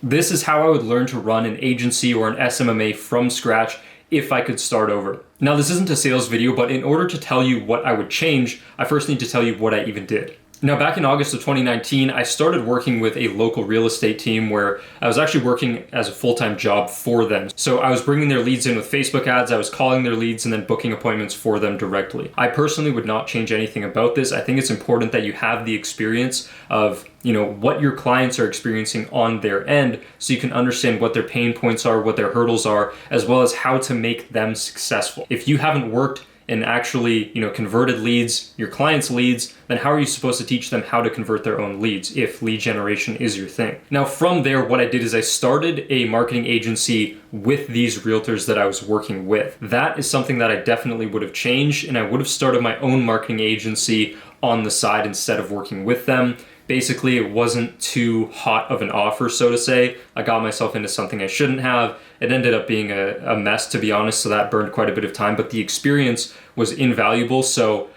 This is how I would learn to run an agency or an SMMA from scratch if I could start over. Now, this isn't a sales video, but in order to tell you what I would change, I first need to tell you what I even did. Now, back in August of 2019, I started working with a local real estate team where I was actually working as a full-time job for them. So I was bringing their leads in with Facebook ads, I was calling their leads and then booking appointments for them directly. I personally would not change anything about this. I think it's important that you have the experience of what your clients are experiencing on their end so you can understand what their pain points are, what their hurdles are, as well as how to make them successful. If you haven't worked and actually, converted leads, your clients' leads, then how are you supposed to teach them how to convert their own leads if lead generation is your thing? Now, from there, what I did is I started a marketing agency with these realtors that I was working with. That is something that I definitely would have changed, and I would have started my own marketing agency on the side instead of working with them. Basically, it wasn't too hot of an offer, so to say. I got myself into something I shouldn't have. It ended up being a mess, to be honest, so that burned quite a bit of time, but the experience was invaluable, so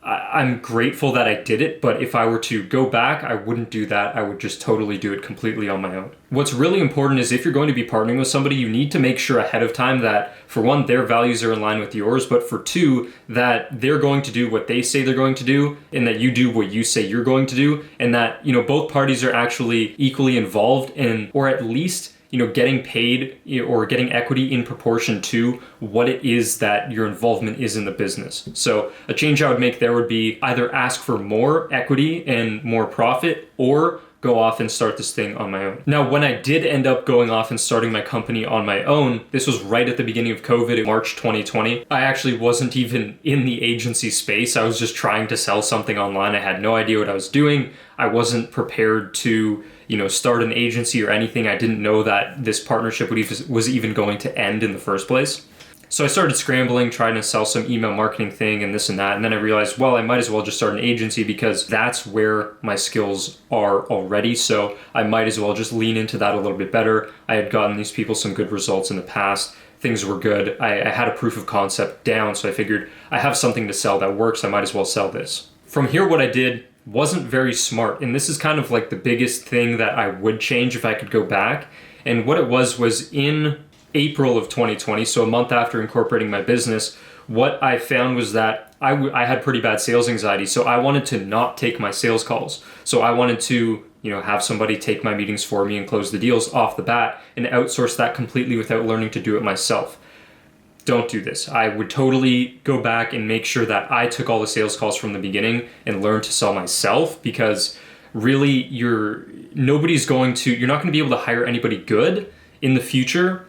I'm grateful that I did it, but if I were to go back, I wouldn't do that. I would just totally do it completely on my own. What's really important is if you're going to be partnering with somebody, you need to make sure ahead of time that, for one, their values are in line with yours, but for two, that they're going to do what they say they're going to do, and that you do what you say you're going to do, and that, both parties are actually equally involved in, or at least getting paid or getting equity in proportion to what it is that your involvement is in the business. So a change I would make there would be either ask for more equity and more profit, or go off and start this thing on my own. Now, when I did end up going off and starting my company on my own, this was right at the beginning of COVID in March 2020. I actually wasn't even in the agency space. I was just trying to sell something online. I had no idea what I was doing. I wasn't prepared to start an agency or anything. I didn't know that this partnership was even going to end in the first place. So I started scrambling, trying to sell some email marketing thing and this and that. And then I realized, well, I might as well just start an agency because that's where my skills are already. So I might as well just lean into that a little bit better. I had gotten these people some good results in the past. Things were good. I had a proof of concept down. So I figured I have something to sell that works. I might as well sell this. From here, what I did wasn't very smart. And this is kind of like the biggest thing that I would change if I could go back. And what it was in April of 2020, so a month after incorporating my business, what I found was that I had pretty bad sales anxiety. So I wanted to not take my sales calls. So I wanted to, have somebody take my meetings for me and close the deals off the bat and outsource that completely without learning to do it myself. Don't do this. I would totally go back and make sure that I took all the sales calls from the beginning and learned to sell myself, because really you're not going to be able to hire anybody good in the future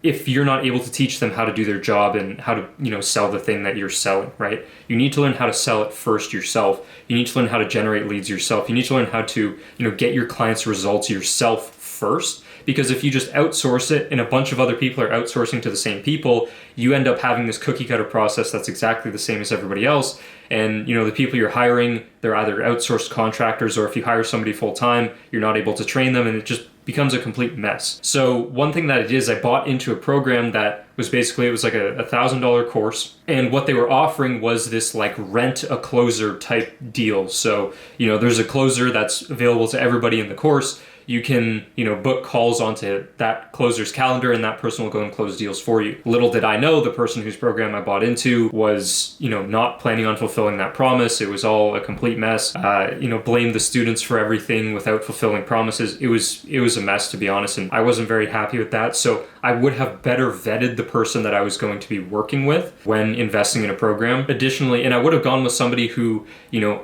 if you're not able to teach them how to do their job and how to, sell the thing that you're selling, right? You need to learn how to sell it first yourself. You need to learn how to generate leads yourself. You need to learn how to, get your clients results yourself first. Because if you just outsource it and a bunch of other people are outsourcing to the same people, you end up having this cookie cutter process that's exactly the same as everybody else. And the people you're hiring, they're either outsourced contractors, or if you hire somebody full time, you're not able to train them, and it just becomes a complete mess. So one thing that I did is I bought into a program that was basically, it was like a $1,000 course. And what they were offering was this like rent a closer type deal. So, there's a closer that's available to everybody in the course. You can, book calls onto that closer's calendar, and that person will go and close deals for you. Little did I know, the person whose program I bought into was, not planning on fulfilling that promise. It was all a complete mess. Blamed the students for everything without fulfilling promises. It was a mess, to be honest, and I wasn't very happy with that. So I would have better vetted the person that I was going to be working with when investing in a program. Additionally, and I would have gone with somebody who,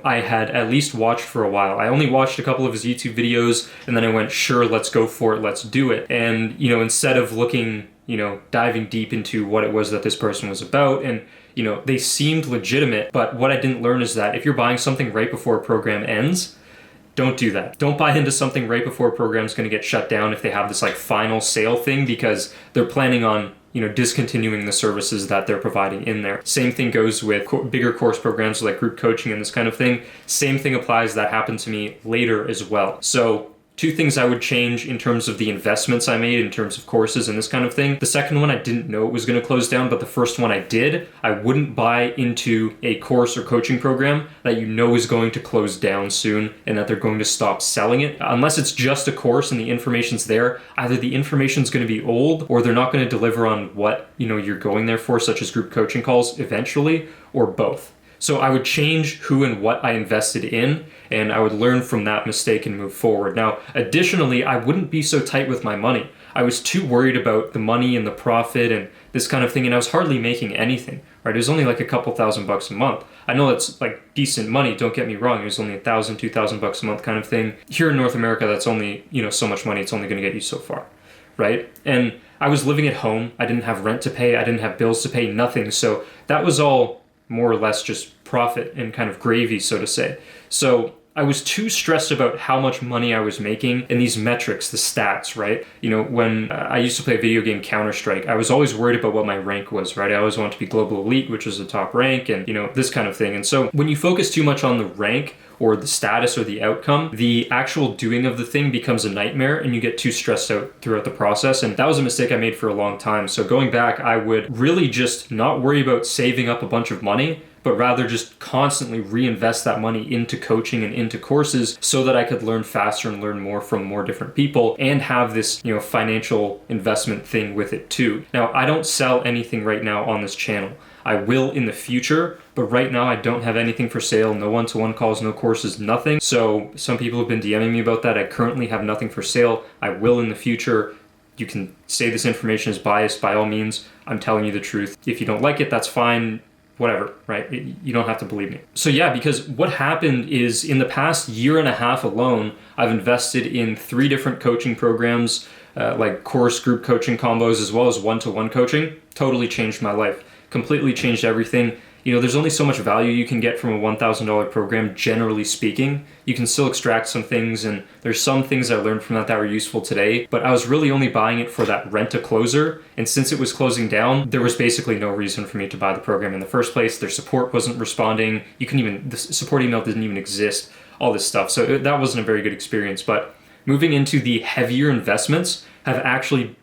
I had at least watched for a while. I only watched a couple of his YouTube videos, and then I went, sure, let's go for it, let's do it. And, instead of looking, diving deep into what it was that this person was about, and, they seemed legitimate, but what I didn't learn is that if you're buying something right before a program ends, don't do that. Don't buy into something right before a program is going to get shut down if they have this like final sale thing, because they're planning on discontinuing the services that they're providing in there. Same thing goes with bigger course programs like group coaching and this kind of thing. Same thing applies. That happened to me later as well. So two things I would change in terms of the investments I made in terms of courses and this kind of thing. The second one, I didn't know it was going to close down, but the first one I did. I wouldn't buy into a course or coaching program that you know is going to close down soon and that they're going to stop selling it. Unless it's just a course and the information's there, either the information's going to be old or they're not going to deliver on what you're going there for, such as group coaching calls eventually, or both. So I would change who and what I invested in, and I would learn from that mistake and move forward. Now, additionally, I wouldn't be so tight with my money. I was too worried about the money and the profit and this kind of thing, and I was hardly making anything, right? It was only like a couple $1,000 a month. I know that's like decent money, don't get me wrong. It was only $1,000, $2,000 a month kind of thing. Here in North America, that's only, so much money, it's only gonna get you so far, right? And I was living at home. I didn't have rent to pay. I didn't have bills to pay, nothing. So that was all more or less just profit and kind of gravy, so to say. So I was too stressed about how much money I was making and these metrics, the stats, right? When I used to play a video game, Counter-Strike, I was always worried about what my rank was, right? I always wanted to be global elite, which was the top rank, and this kind of thing. And so when you focus too much on the rank or the status or the outcome, the actual doing of the thing becomes a nightmare and you get too stressed out throughout the process. And that was a mistake I made for a long time. So going back, I would really just not worry about saving up a bunch of money, but rather just constantly reinvest that money into coaching and into courses so that I could learn faster and learn more from more different people and have this, financial investment thing with it too. Now, I don't sell anything right now on this channel. I will in the future, but right now I don't have anything for sale, no one-to-one calls, no courses, nothing. So some people have been DMing me about that. I currently have nothing for sale. I will in the future. You can say this information is biased by all means. I'm telling you the truth. If you don't like it, that's fine. Whatever, right? You don't have to believe me. So yeah, because what happened is in the past year and a half alone, I've invested in 3 different coaching programs, like course group coaching combos, as well as one-to-one coaching. Totally changed my life. Completely changed everything. There's only so much value you can get from a $1,000 program, generally speaking. You can still extract some things, and there's some things I learned from that were useful today, but I was really only buying it for that rent-a-closer, and since it was closing down, there was basically no reason for me to buy the program in the first place. Their support wasn't responding. The support email didn't even exist, all this stuff. So that wasn't a very good experience, but moving into the heavier investments have actually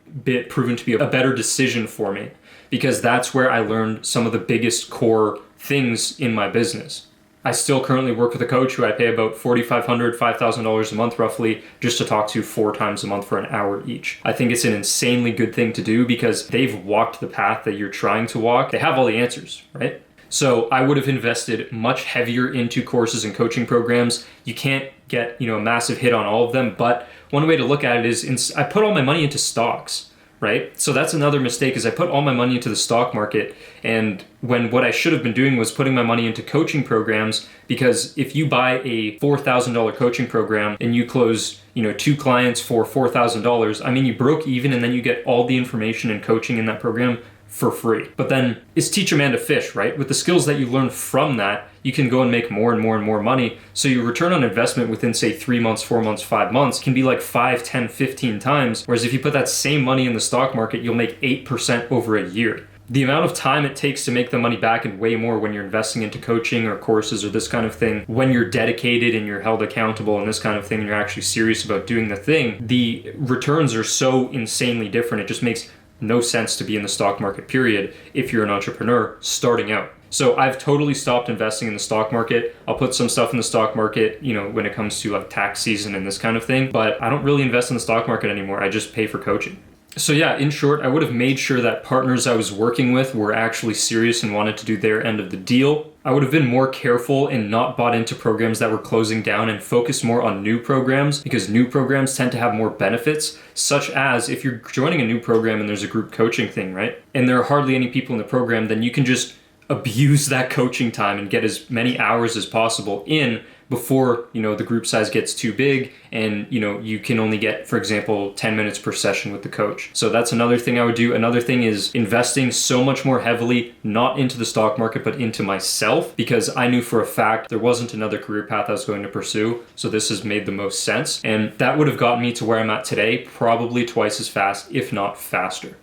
proven to be a better decision for me, because that's where I learned some of the biggest core things in my business. I still currently work with a coach who I pay about $4,500, $5,000 a month roughly just to talk to 4 times a month for an hour each. I think it's an insanely good thing to do because they've walked the path that you're trying to walk. They have all the answers, right? So I would have invested much heavier into courses and coaching programs. You can't get, a massive hit on all of them, but one way to look at it is I put all my money into stocks. Right? So that's another mistake, is I put all my money into the stock market, and when what I should have been doing was putting my money into coaching programs, because if you buy a $4,000 coaching program and you close, 2 clients for $4,000, you broke even, and then you get all the information and coaching in that program for free. But then it's teach a man to fish, right? With the skills that you learn from that, you can go and make more and more and more money. So your return on investment within, say, 3 months, 4 months, 5 months can be like 5, 10, 15 times. Whereas if you put that same money in the stock market, you'll make 8% over a year. The amount of time it takes to make the money back, and way more when you're investing into coaching or courses or this kind of thing, when you're dedicated and you're held accountable and this kind of thing, and you're actually serious about doing the thing, the returns are so insanely different. It just makes no sense to be in the stock market, period, if you're an entrepreneur starting out. So I've totally stopped investing in the stock market. I'll put some stuff in the stock market, when it comes to like tax season and this kind of thing, but I don't really invest in the stock market anymore. I just pay for coaching. So yeah, in short, I would have made sure that partners I was working with were actually serious and wanted to do their end of the deal. I would have been more careful and not bought into programs that were closing down, and focused more on new programs, because new programs tend to have more benefits, such as if you're joining a new program and there's a group coaching thing, right? And there are hardly any people in the program, then you can just abuse that coaching time and get as many hours as possible in before, the group size gets too big and, you can only get, for example, 10 minutes per session with the coach. So that's another thing I would do. Another thing is investing so much more heavily, not into the stock market, but into myself, because I knew for a fact there wasn't another career path I was going to pursue. So this has made the most sense. And that would have gotten me to where I'm at today, probably twice as fast, if not faster.